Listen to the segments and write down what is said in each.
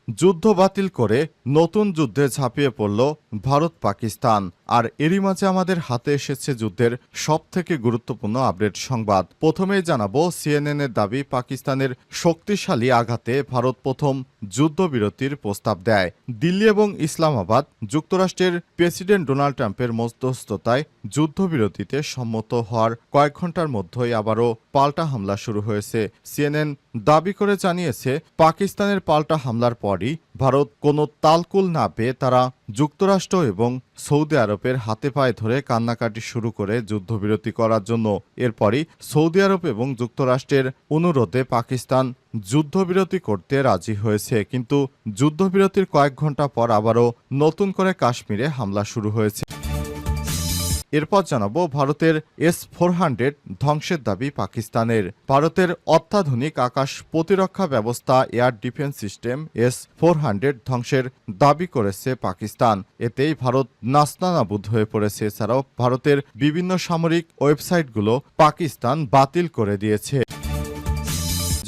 যুদ্ধ বাতিল করে নতুন যুদ্ধে ঝাঁপিয়ে পড়ল ভারত পাকিস্তান। আর এরই মাঝে আমাদের হাতে এসেছে যুদ্ধের সবথেকে গুরুত্বপূর্ণ আপডেট সংবাদ। প্রথমেই জানাবো, সিএনএনের দাবি পাকিস্তানের শক্তিশালী আঘাতে ভারত প্রথম যুদ্ধবিরতির প্রস্তাব দেয়। দিল্লি এবং ইসলামাবাদ যুক্তরাষ্ট্রের প্রেসিডেন্ট ডোনাল্ড ট্রাম্পের মধ্যস্থতায় যুদ্ধবিরতিতে সম্মত হওয়ার কয়েক ঘন্টার মধ্যেই আবারও পাল্টা হামলা শুরু হয়েছে। সিএনএন দাবি করে জানিয়েছে, পাকিস্তানের পাল্টা হামলার পরই ভারত কোনো তালকুল না পেয়ে তারা যুক্তরাষ্ট্র এবং সৌদি আরবের হাতে পায়ে ধরে কান্নাকাটি শুরু করে যুদ্ধবিরতি করার জন্য। এরপরই সৌদি আরব এবং যুক্তরাষ্ট্রের অনুরোধে পাকিস্তান যুদ্ধবিরতি করতে রাজি হয়েছে। কিন্তু যুদ্ধবিরতির কয়েক ঘন্টা পর আবারও নতুন করে কাশ্মীরে হামলা শুরু হয়েছে। এরপর জানাবো, ভারতের S-400 ধ্বংসের দাবি পাকিস্তানের। ভারতের অত্যাধুনিক আকাশ প্রতিরক্ষা ব্যবস্থা এয়ার ডিফেন্স সিস্টেম S-400 ধ্বংসের দাবি করেছে পাকিস্তান। এতেই ভারত নাস্তানাবুদ হয়ে পড়েছে। এছাড়াও ভারতের বিভিন্ন সামরিক ওয়েবসাইটগুলো পাকিস্তান বাতিল করে দিয়েছে।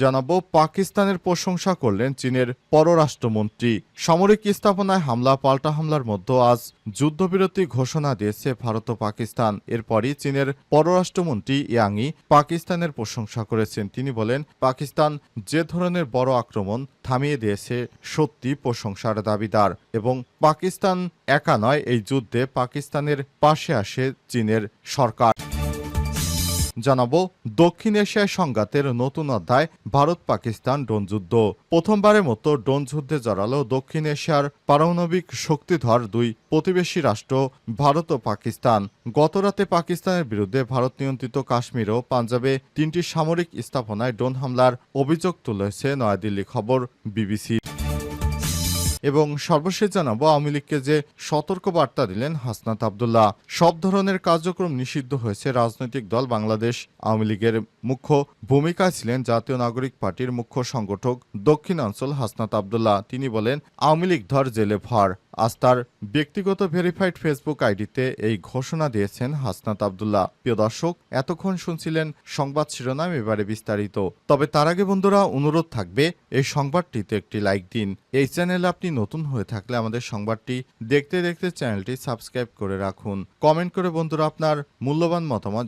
জানাবো, পাকিস্তানের প্রশংসা করলেন চীনের পররাষ্ট্রমন্ত্রী। সামরিক স্থাপনায় হামলা, পাল্টা হামলার মধ্যে আজ যুদ্ধবিরতি ঘোষণা দিয়েছে ভারত ও পাকিস্তান। এরপরই চীনের পররাষ্ট্রমন্ত্রী ইয়াংই পাকিস্তানের প্রশংসা করেছেন। তিনি বলেন, পাকিস্তান যে ধরনের বড় আক্রমণ থামিয়ে দিয়েছে সত্যি প্রশংসার দাবিদার, এবং পাকিস্তান একা নয়, এই যুদ্ধে পাকিস্তানের পাশে আসে চীনের সরকার। জানাবো, দক্ষিণ এশিয়ায় সংঘাতের নতুন অধ্যায়, ভারত পাকিস্তান ড্রোন যুদ্ধ। প্রথমবারের মতো ড্রোন যুদ্ধে জড়ালো দক্ষিণ এশিয়ার পারমাণবিক শক্তিধর দুই প্রতিবেশী রাষ্ট্র ভারত ও পাকিস্তান। গতরাতে পাকিস্তানের বিরুদ্ধে ভারত নিয়ন্ত্রিত কাশ্মীর ও পাঞ্জাবে 3টি সামরিক স্থাপনায় ড্রোন হামলার অভিযোগ তুলেছে নয়াদিল্লি, খবর বিবিসি। এবং সর্বশেষ জানাবো, আওয়ামী লীগকে যে সতর্ক বার্তা দিলেন হাসনাত আব্দুল্লাহ। সব ধরনের কার্যক্রম নিষিদ্ধ হয়েছে। রাজনৈতিক দল বাংলাদেশ আওয়ামী লীগের মুখ্য ভূমিকায় ছিলেন জাতীয় নাগরিক পার্টির মুখ্য সংগঠক দক্ষিণাঞ্চল হাসনাত আব্দুল্লাহ। তিনি বলেন, আওয়ামী লীগ ধর জেলে ভর। আজ তার ব্যক্তিগত ভেরিফাইড ফেসবুক আইডিতে এই ঘোষণা দিয়েছেন হাসনাত আব্দুল্লাহ। প্রিয় দর্শক, এতক্ষণ শুনছিলেন সংবাদ শিরোনাম, এবারে বিস্তারিত। তবে তার আগে বন্ধুরা, অনুরোধ থাকবে এই সংবাদটিতে একটি লাইক দিন। এই চ্যানেলে আপনি নতুন হয়ে থাকলে আমাদের সংবাদটি দেখতে দেখতে চ্যানেলটি সাবস্ক্রাইব করে রাখুন। কমেন্ট করে বন্ধুরা আপনার মূল্যবান মতামত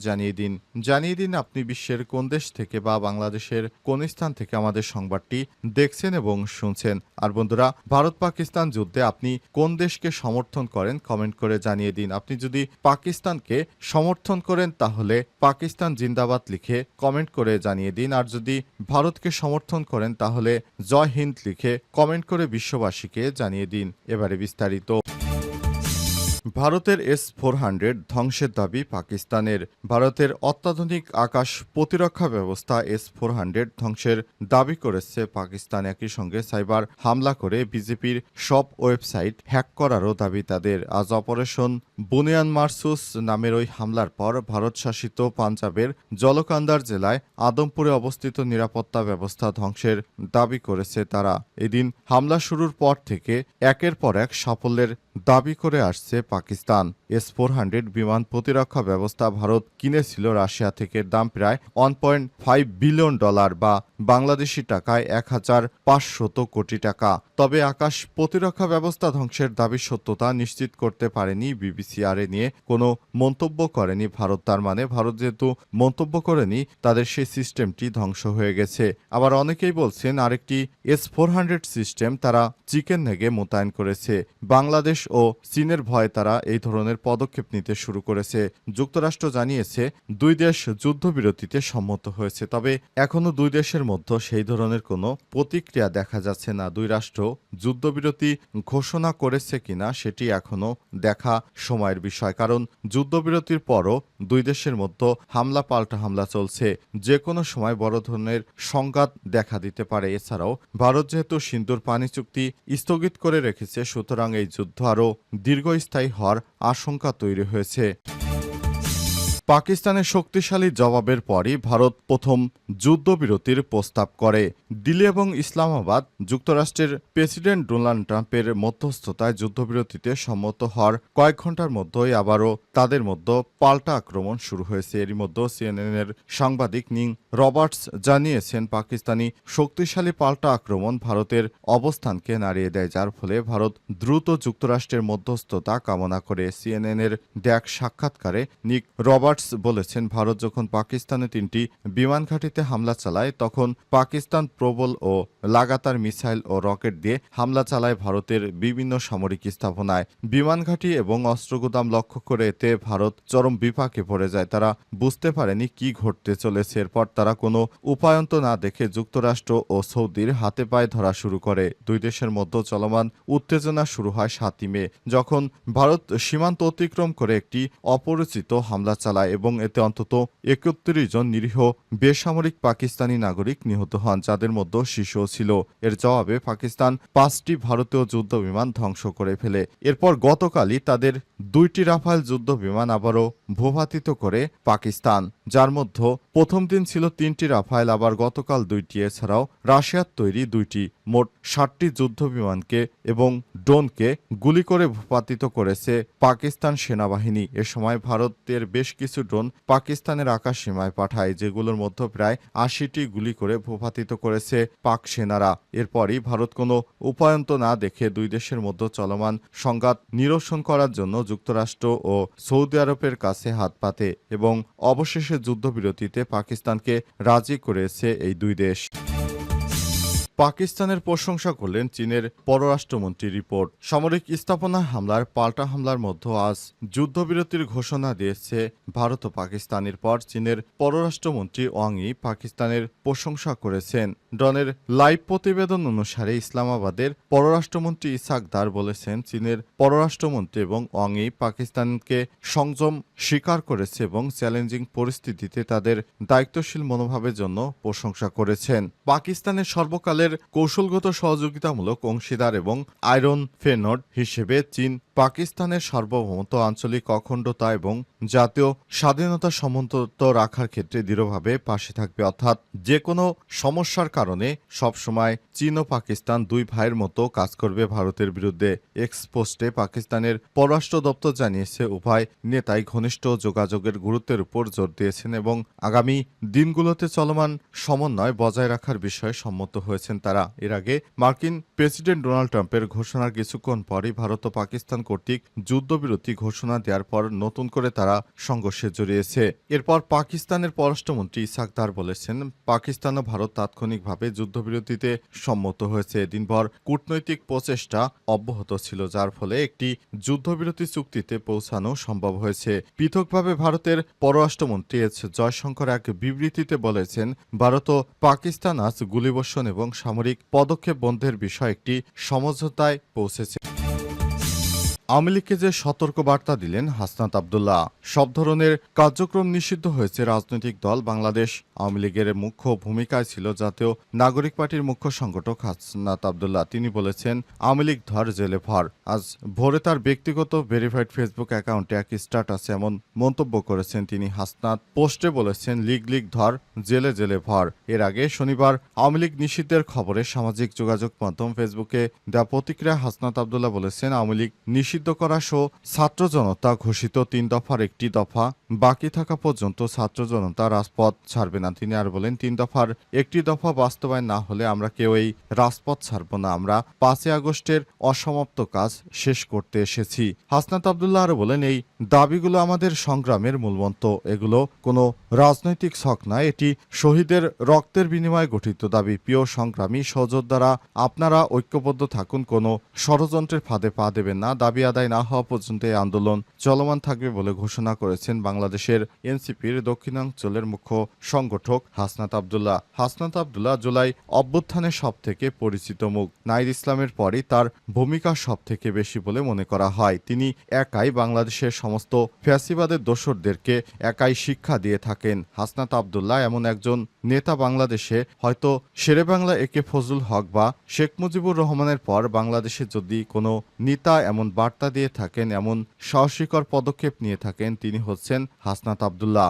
জানিয়ে দিন আপনি বিশ্বের কোন দেশ থেকে বা বাংলাদেশের কোন স্থান থেকে আমাদের সংবাদটি দেখছেন এবং শুনছেন। আর বন্ধুরা, ভারত পাকিস্তান যুদ্ধে আপনি কোন দেশকে সমর্থন করেন কমেন্ট করে জানিয়ে দিন। আপনি যদি পাকিস্তানকে সমর্থন করেন তাহলে পাকিস্তান জিন্দাবাদ লিখে কমেন্ট করে জানিয়ে দিন। আর যদি ভারতকে সমর্থন করেন তাহলে জয় হিন্দ লিখে কমেন্ট করে বিশ্ববাসীকে জানিয়ে দিন। এবারে বিস্তারিত। ভারতের S-400 ধ্বংসের দাবি পাকিস্তানের। ভারতের অত্যাধুনিক আকাশ প্রতিরক্ষা ব্যবস্থা S-400 ধ্বংসের দাবি করেছে পাকিস্তান। একই সঙ্গে সাইবার হামলা করে বিজেপির সব ওয়েবসাইট হ্যাক করারও দাবি তাদের। আজ অপারেশন বুনিয়ান মারসুস নামের ওই হামলার পর ভারত শাসিত পাঞ্জাবের জলকান্দার জেলায় আদমপুরে অবস্থিত নিরাপত্তা ব্যবস্থা ধ্বংসের দাবি করেছে তারা। এদিন হামলা শুরুর পর থেকে একের পর এক সাফল্যের দাবি করে আসছে পাকিস্তান। S-400 বিমান প্রতিরক্ষা ব্যবস্থা ভারত কিনেছিল রাশিয়া থেকে। দাম প্রায় $1.5 বিলিয়ন বা বাংলাদেশি টাকায় 1500 কোটি টাকা। তবে আকাশ প্রতিরক্ষা ব্যবস্থা ধ্বংসের দাবির সত্যতা নিশ্চিত করতে পারেনি বিবিসি। আর এ নিয়ে কোনো মন্তব্য করেনি ভারত। তার মানে ভারত যেহেতু মন্তব্য করেনি, তাদের সেই সিস্টেমটি ধ্বংস হয়ে গেছে। আবার অনেকেই বলছেন আরেকটি S-400 সিস্টেম তারা চিকেন নেগে মোতায়েন করেছে। বাংলাদেশ ও চীনের ভয়ে তারা এই ধরনের পদক্ষেপ নিতে শুরু করেছে। যুক্তরাষ্ট্র জানিয়েছে দুই দেশ যুদ্ধবিরতিতে সম্মত হয়েছে। তবে এখনো দুই দেশের মধ্যে সেই ধরনের কোনো প্রতিক্রিয়া দেখা যাচ্ছে না। দুই রাষ্ট্র যুদ্ধবিরতি ঘোষণা করেছে কিনা সেটি এখনো দেখা সময়ের বিষয়। কারণ যুদ্ধবিরতির পরও দুই দেশের মধ্যে হামলা পাল্টা হামলা চলছে। যে কোনো সময় বড় ধরনের সংঘাত দেখা দিতে পারে। এছাড়াও ভারত যেহেতু সিন্ধুর পানি চুক্তি স্থগিত করে রেখেছে, সুতরাং এই যুদ্ধ আরও দীর্ঘস্থায়ী হওয়ার আশঙ্কা তৈরি হয়েছে। পাকিস্তানের শক্তিশালী জবাবের পরই ভারত প্রথম যুদ্ধবিরতির প্রস্তাব করে। দিল্লি এবং ইসলামাবাদ যুক্তরাষ্ট্রের প্রেসিডেন্ট ডোনাল্ড ট্রাম্পের মধ্যস্থতায় যুদ্ধবিরতিতে সম্মত হওয়ার কয়েক ঘন্টার মধ্যেই আবারও তাদের মধ্যে পাল্টা আক্রমণ শুরু হয়েছে। এরই মধ্যে সিএনএনের সাংবাদিক নিং রবার্টস জানিয়েছেন, পাকিস্তানি শক্তিশালী পাল্টা আক্রমণ ভারতের অবস্থানকে নাড়িয়ে দেয়, যার ফলে ভারত দ্রুত যুক্তরাষ্ট্রের মধ্যস্থতা কামনা করে। সিএনএনের দেয়া এক সাক্ষাৎকারে নিক রবার্টস বলেছেন, ভারত যখন পাকিস্তানে 3টি বিমান ঘাঁটিতে হামলা চালায় তখন পাকিস্তান প্রবল ও লাগাতার মিসাইল ও রকেট দিয়ে হামলা চালায় ভারতের বিভিন্ন সামরিক স্থাপনায়। বিমান ঘাঁটি এবং অস্ত্রগুদাম লক্ষ্য করে এতে ভারত চরম বিপাকে পড়ে যায়। তারা বুঝতে পারেনি কি ঘটতে চলেছে। এরপর তারা কোনো উপায়ন্ত না দেখে যুক্তরাষ্ট্র ও সৌদির হাতে পায়ে ধরা শুরু করে। দুই দেশের মধ্যে চলমান উত্তেজনা শুরু হয় 7ই মে, যখন ভারত সীমান্ত অতিক্রম করে একটি অপরিচিত হামলা চালায় এবং এতে অন্তত 31 জন নিরীহ বেসামরিক পাকিস্তানি নাগরিক নিহত হন, যাদের মধ্যে শিশুও ছিল। এর জবাবে পাকিস্তান 5টি ভারতীয় যুদ্ধ বিমান ধ্বংস করে ফেলে। এরপর গতকালই তাদের 2টি রাফাল যুদ্ধ বিমান আবারও ভূপাতিত করে পাকিস্তান, যার মধ্যে প্রথম দিন ছিল 3টি রাফাল, আবার গতকাল 2টি। এছাড়াও রাশিয়ার তৈরি 2টি মোট 60টি যুদ্ধ বিমানকে এবং ড্রোনকে গুলি করে ভূপাতিত করেছে পাকিস্তান সেনাবাহিনী। এ সময় ভারতের বেশ কিছু ড্রোন পাকিস্তানের আকাশ সীমায় পাঠায়, যেগুলোর মধ্যে প্রায় 80টি গুলি করে ভূপাতিত করেছে পাক সেনারা। এরপরই ভারত কোনো উপায়ন্ত না দেখে দুই দেশের মধ্যে চলমান সংঘাত নিরসন করার জন্য যুক্তরাষ্ট্র ও সৌদি আরবের কাছে হাত পাতে এবং অবশেষে যুদ্ধবিরতিতে পাকিস্তানকে রাজি করেছে এই দুই দেশ। পাকিস্তানের প্রশংসা করলেন চীনের পররাষ্ট্রমন্ত্রী। রিপোর্ট, সামরিক স্থাপনায় হামলার পাল্টা হামলার মধ্যে আজ যুদ্ধবিরতির ঘোষণা দিয়েছে ভারত ও পাকিস্তানের পর চীনের পররাষ্ট্রমন্ত্রী ওয়াং ই পাকিস্তানের প্রশংসা করেছেন। ডনের লাইভ প্রতিবেদন অনুসারে ইসলামাবাদের পররাষ্ট্রমন্ত্রী ইসাক দার বলেছেন, চীনের পররাষ্ট্রমন্ত্রী এবং ওয়াং ই পাকিস্তানকে সংযম স্বীকার করেছে এবং চ্যালেঞ্জিং পরিস্থিতিতে তাদের দায়িত্বশীল মনোভাবের জন্য প্রশংসা করেছেন। পাকিস্তানের সর্বকালের কৌশলগত সহযোগিতামূলক অংশীদার এবং আয়রন ফেনড হিসেবে চীন পাকিস্তানের সার্বভৌমত্ব, আঞ্চলিক অখণ্ডতা এবং জাতীয় স্বাধীনতা সমুন্নত রাখার ক্ষেত্রে দৃঢ়ভাবে পাশে থাকবে। অর্থাৎ যে কোনো সমস্যার কারণে সবসময় চীন ও পাকিস্তান দুই ভাইয়ের মতো কাজ করবে ভারতের বিরুদ্ধে। এক্স পোস্টে পাকিস্তানের পররাষ্ট্র দপ্তর জানিয়েছে, উভয় নেতাই ঘনিষ্ঠ যোগাযোগের গুরুত্বের উপর জোর দিয়েছেন এবং আগামী দিনগুলোতে চলমান সমন্বয় বজায় রাখার বিষয়ে সম্মত হয়েছেন তারা। এর আগে মার্কিন প্রেসিডেন্ট ডোনাল্ড ট্রাম্পের ঘোষণার কিছুক্ষণ পরই ভারত ও পাকিস্তান কর্তৃক যুদ্ধবিরতি ঘোষণা দেওয়ার পর নতুন করে তারা সংঘর্ষে জড়িয়েছে। এরপর পাকিস্তানের পররাষ্ট্রমন্ত্রী ইসাক দার বলেছেন, পাকিস্তান ও ভারত তাৎক্ষণিকভাবে যুদ্ধবিরতিতে সম্মত হয়েছে। দিনভর কূটনৈতিক প্রচেষ্টা অব্যাহত ছিল, যার ফলে একটি যুদ্ধবিরতি চুক্তিতে পৌঁছানো সম্ভব হয়েছে। পৃথকভাবে ভারতের পররাষ্ট্রমন্ত্রী এস জয়শঙ্কর এক বিবৃতিতে বলেছেন, ভারত ও পাকিস্তান আজ গুলিবর্ষণ এবং সামরিক পদক্ষেপ বন্ধের বিষয়ে একটি সমঝোতায় পৌঁছেছে। আওয়ামী লীগকে যে সতর্ক বার্তা দিলেন হাসনাত আব্দুল্লাহ। সব ধরনের কার্যক্রম নিষিদ্ধ হয়েছে। রাজনৈতিক দল বাংলাদেশ আওয়ামী লীগের মুখ্য ভূমিকায় ছিল জাতীয় নাগরিক পার্টির মুখ্য সংগঠক হাসনাত আব্দুল্লাহ। তিনি বলেছেন, আওয়ামী লীগ ধর জেলে ভর। আজ ভোরে তার ব্যক্তিগত ভেরিফাইড ফেসবুক অ্যাকাউন্টে এক স্ট্যাটাসে এমন মন্তব্য করেছেন তিনি। হাসনাত পোস্টে বলেছেন, লীগ ধর, জেলে জেলে ভর। এর আগে শনিবার আওয়ামী লীগ নিষিদ্ধের খবরে সামাজিক যোগাযোগ মাধ্যম ফেসবুকে দেওয়া প্রতিক্রিয়া হাসনাত আব্দুল্লাহ বলেছেন, আওয়ামী লীগ নিষিদ্ধ করা সহ ছাত্র জনতা ঘোষিত 3 দফার একটি দফা বাকি থাকা পর্যন্ত ছাত্র জনতা রাজপথ ছাড়বে না। তিনি আর বলেন, 3 দফার একটি দফা বাস্তবায়ন না হলে আমরা কেউ এই রাজপথ ছাড়ব না। আমরা 5 আগস্টের অসমাপ্ত কাজ শেষ করতে এসেছি। হাসনাত আব্দুল্লাহ আরও বলেন, এই দাবিগুলো আমাদের সংগ্রামের মূলমন্ত্র। এগুলো কোনো রাজনৈতিক ছক নয়, এটি শহীদের রক্তের বিনিময়ে গঠিত দাবি। প্রিয় সংগ্রামী সহযোদ্ধারা, আপনারা ঐক্যবদ্ধ থাকুন, কোনো ষড়যন্ত্রের ফাঁদে পা দেবেন না। দাবি আদায় না হওয়া পর্যন্ত এই আন্দোলন চলমান থাকবে বলে ঘোষণা করেছেন বাংলাদেশের এনসিপির দক্ষিণাঞ্চলের মুখ্য সংগঠক হাসনাত আব্দুল্লাহ। হাসনাত আব্দুল্লাহ জুলাই অভ্যুত্থানের সবথেকে পরিচিত মুখ। নাহিদ ইসলামের পরই তার ভূমিকা সবথেকে বেশি বলে মনে করা হয়। তিনি একাই বাংলাদেশের সমস্ত ফ্যাসিবাদের দোসরদেরকে একাই শিক্ষা দিয়ে থাকেন। হাসনাত আব্দুল্লাহ এমন একজন নেতা, বাংলাদেশে হয়তো শেরেবাংলা একে ফজলুল হক বা শেখ মুজিবুর রহমানের পর বাংলাদেশে যদি কোনো নেতা এমন বার্তা দিয়ে থাকেন, এমন সাহসীকর পদক্ষেপ নিয়ে থাকেন, তিনি হচ্ছেন হাসনাত আব্দুল্লাহ।